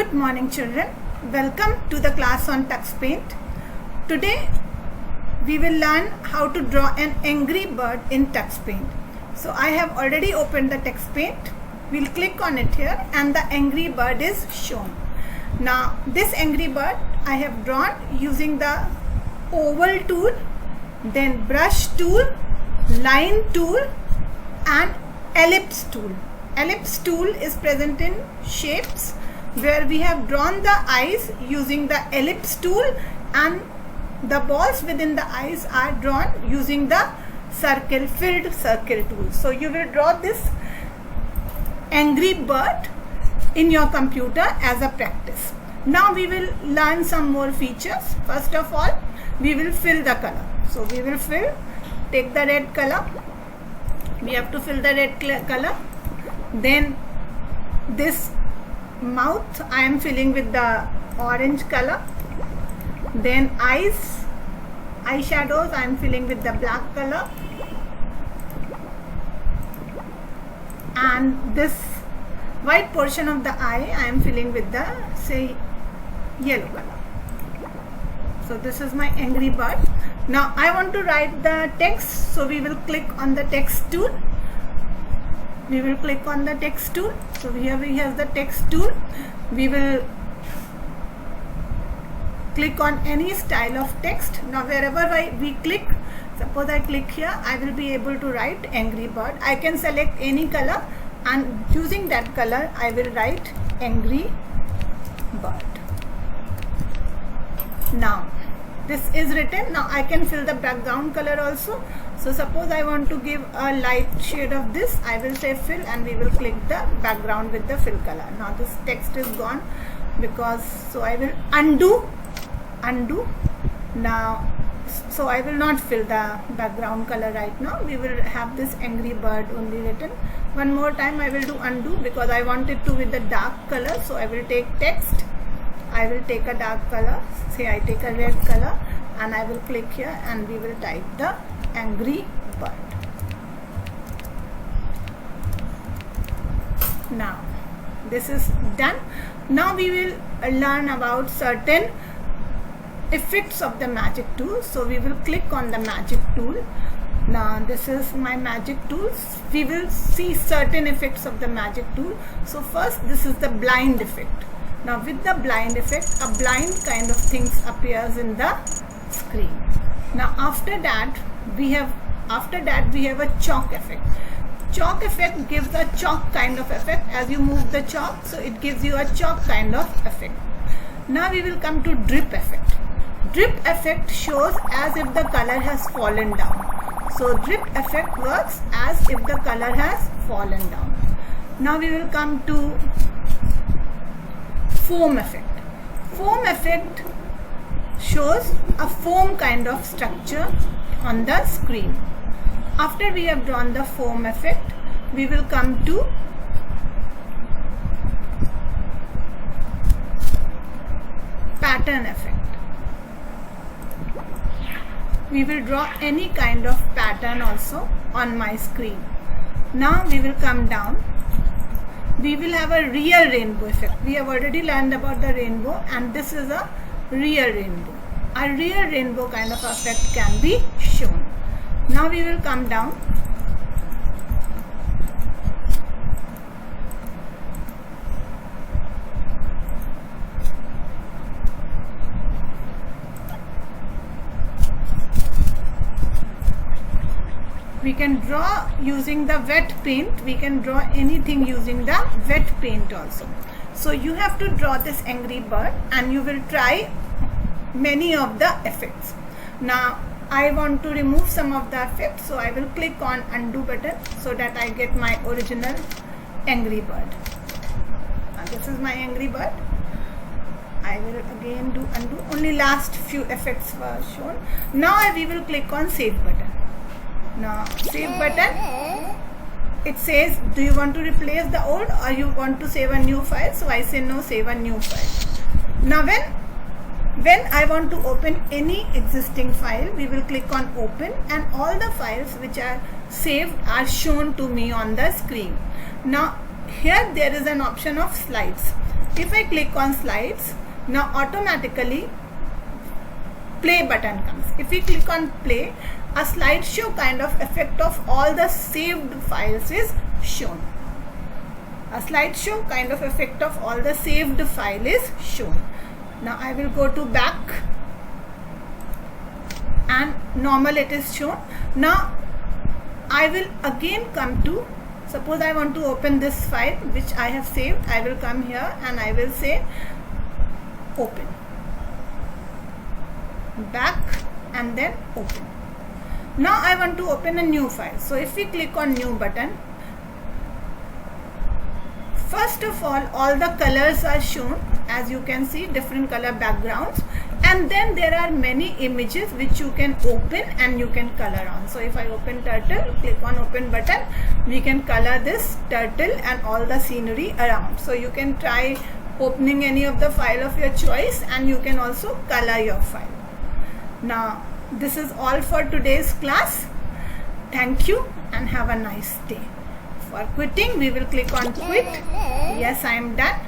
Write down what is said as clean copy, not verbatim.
Good morning children. Welcome to the class on TuxPaint. Today we will learn how to draw an angry bird in TuxPaint. So I have already opened the TuxPaint. We'll click on it here and the angry bird is shown. Now this angry bird I have drawn using the oval tool, then brush tool, line tool and ellipse tool. Ellipse tool is present in shapes where we have drawn the eyes using the ellipse tool and the balls within the eyes are drawn using the filled circle tool. So you will draw this angry bird in your computer as a practice. Now we will learn some more features. First of all, we will fill the color. So we will take the red color. We have to fill the red color. Then this mouth I am filling with the orange color. Then eyeshadows I am filling with the black color. And this white portion of the eye I am filling with the yellow color. So this is my angry bird. Now I want to write the text, so we will click on the text tool. We will click on the text tool. So here we have the text tool. We will click on any style of text. Now wherever we click, suppose I click here, I will be able to write angry bird. I can select any color and using that color I will write angry bird. Now this is written. Now I can fill the background color also. So suppose I want to give a light shade of this, I will say fill and we will click the background with the fill color. Now this text is gone so I will undo. Now so I will not fill the background color right now. We will have this angry bird only written. One more time I will do undo because I want it to with the dark color. So I will take text, I will take a dark color, say I take a red color and I will click here and we will type the angry bird. Now this is done. Now we will learn about certain effects of the magic tool. So we will click on the magic tool. Now this is my magic tools. We will see certain effects of the magic tool. So first this is the blind effect. Now with the blind effect, a blind kind of things appears in the screen. Now after that we have a chalk effect. Chalk effect gives a chalk kind of effect. As you move the chalk, so it gives you a chalk kind of effect. Now we will come to drip effect. Drip effect shows as if the color has fallen down. So drip effect works as if the color has fallen down. Now we will come to foam effect. Foam effect shows a foam kind of structure on the screen. After we have drawn the foam effect, we will come to pattern effect. We will draw any kind of pattern also on my screen. Now we will come down. We will have a real rainbow effect. We have already learned about the rainbow and this is a real rainbow. A real rainbow kind of effect can be shown. Now we will come down. We can draw using the wet paint. We can draw anything using the wet paint also. So you have to draw this angry bird and you will try many of the effects. Now I want to remove some of the effects, so I will click on undo button so that I get my original angry bird. Now this is my angry bird. I will again do undo. Only last few effects were shown. Now we will click on save button. Now save button, it says do you want to replace the old or you want to save a new file. So I say no, save a new file. Now when I want to open any existing file, we will click on open and all the files which are saved are shown to me on the screen. Now here there is an option of slides. If I click on slides, now automatically play button comes. If we click on play, a slideshow kind of effect of all the saved files is shown. A slideshow kind of effect of all the saved file is shown. Now I will go to back and normal it is shown. Now I will again come to, suppose I want to open this file which I have saved. I will come here and I will say open, back and then open. Now I want to open a new file. So if we click on new button, first of all the colors are shown, as you can see, different color backgrounds, and then there are many images which you can open and you can color on. So if I open turtle, click on open button, we can color this turtle and all the scenery around. So you can try opening any of the file of your choice and you can also color your file. Now this is all for today's class. Thank you and have a nice day. For quitting, we will click on quit. Yes, I am done.